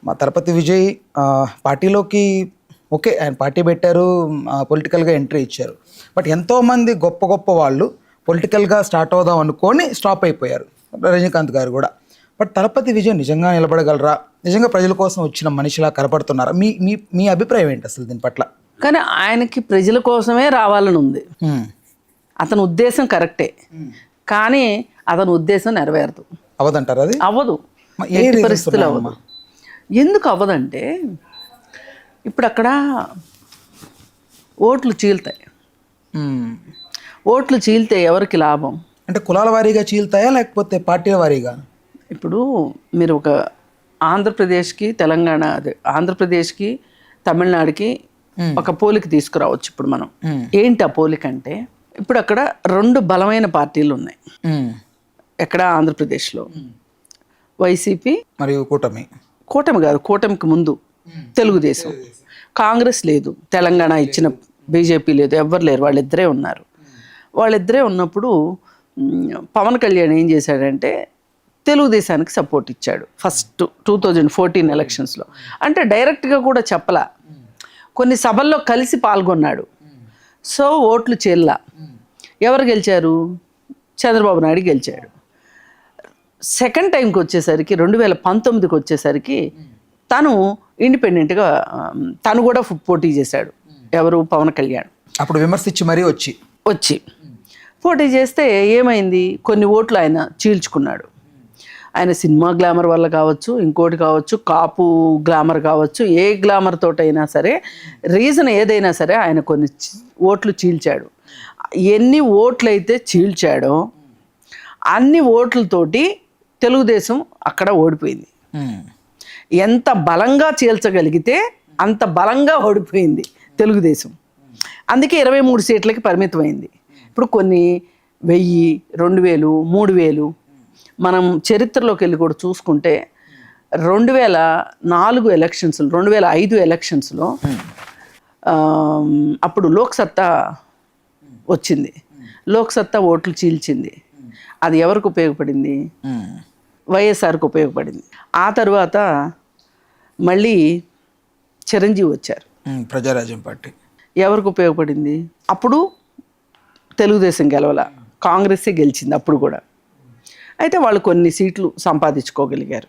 మా తిరుపతి విజయ్ పార్టీలోకి ఓకే ఆయన పార్టీ పెట్టారు, పొలిటికల్గా ఎంట్రీ ఇచ్చారు. బట్ ఎంతోమంది గొప్ప గొప్ప వాళ్ళు పొలిటికల్గా స్టార్ట్ అవుదాం అనుకొని స్టాప్ అయిపోయారు, రజనీకాంత్ గారు కూడా. బట్ తిరుపతి విజయ్ నిజంగా నిలబడగలరా, నిజంగా ప్రజల కోసం వచ్చిన మనిషిలా కనపడుతున్నారా? మీ మీ మీ అభిప్రాయం ఏంటి అసలు దీని పట్ల? కానీ ఆయనకి ప్రజల కోసమే రావాలని ఉంది. అతని ఉద్దేశం కరెక్టే, కానీ అతని ఉద్దేశం నెరవేరదు. అవదంటారు? అది అవ్వదు, ఎట్టి పరిస్థితులు అవ్వదు. ఎందుకు అవ్వదంటే ఇప్పుడు అక్కడ ఓట్లు చీల్తాయి. ఓట్లు చీల్తే ఎవరికి లాభం? అంటే కులాల వారీగా చీల్తాయా లేకపోతే పార్టీల వారీగా? ఇప్పుడు మీరు ఒక ఆంధ్రప్రదేశ్కి తెలంగాణ, అదే ఆంధ్రప్రదేశ్కి తమిళనాడుకి ఒక పోలిక తీసుకురావచ్చు. ఇప్పుడు మనం ఏంటి ఆ పోలిక అంటే, ఇప్పుడు అక్కడ రెండు బలమైన పార్టీలు ఉన్నాయి. ఎక్కడ? ఆంధ్రప్రదేశ్లో వైసీపీ మరియు కూటమి. కూటమి కాదు, కూటమికి ముందు తెలుగుదేశం. కాంగ్రెస్ లేదు, తెలంగాణ ఇచ్చిన బీజేపీ లేదు, ఎవ్వరు లేరు, వాళ్ళిద్దరే ఉన్నారు. వాళ్ళిద్దరే ఉన్నప్పుడు పవన్ కళ్యాణ్ ఏం చేశాడంటే తెలుగుదేశానికి సపోర్ట్ ఇచ్చాడు ఫస్ట్ 2014 ఎలక్షన్స్లో. అంటే డైరెక్ట్గా కూడా చెప్పలా, కొన్ని సభల్లో కలిసి పాల్గొన్నాడు. సో ఓట్లు చెల్లా. ఎవరు గెలిచారు? చంద్రబాబు నాయుడు గెలిచాడు. సెకండ్ టైంకి వచ్చేసరికి 2019కి వచ్చేసరికి తను ఇండిపెండెంట్గా తను కూడా పోటీ చేశాడు. ఎవరు? పవన్ కళ్యాణ్. అప్పుడు విమర్శించి మరీ వచ్చి పోటీ చేస్తే ఏమైంది? కొన్ని ఓట్లు ఆయన చీల్చుకున్నాడు. ఆయన సినిమా గ్లామర్ వల్ల కావచ్చు, ఇంకోటి కావచ్చు, కాపు గ్లామర్ కావచ్చు, ఏ గ్లామర్ తోటైనా సరే, రీజన్ ఏదైనా సరే ఆయన కొన్ని ఓట్లు చీల్చాడు. ఎన్ని ఓట్లు అయితే చీల్చాడో అన్ని ఓట్లతోటి తెలుగుదేశం అక్కడ ఓడిపోయింది. ఎంత బలంగా చీల్చగలిగితే అంత బలంగా ఓడిపోయింది తెలుగుదేశం. అందుకే 23 సీట్లకి పరిమితమైంది. ఇప్పుడు కొన్ని 1000, 2000, 3000 మనం చరిత్రలోకి వెళ్ళి కూడా చూసుకుంటే 2004 ఎలక్షన్స్లో, 2005 ఎలక్షన్స్లో అప్పుడు లోక్సత్తా వచ్చింది. లోక్సత్తా ఓట్లు చీల్చింది. అది ఎవరికి ఉపయోగపడింది? వైఎస్ఆర్కి ఉపయోగపడింది. ఆ తర్వాత మళ్ళీ చిరంజీవి వచ్చారు, ప్రజారాజ్యం పార్టీ. ఎవరికి ఉపయోగపడింది? అప్పుడు తెలుగుదేశం గెలవల, కాంగ్రెస్సే గెలిచింది అప్పుడు కూడా. అయితే వాళ్ళు కొన్ని సీట్లు సంపాదించుకోగలిగారు.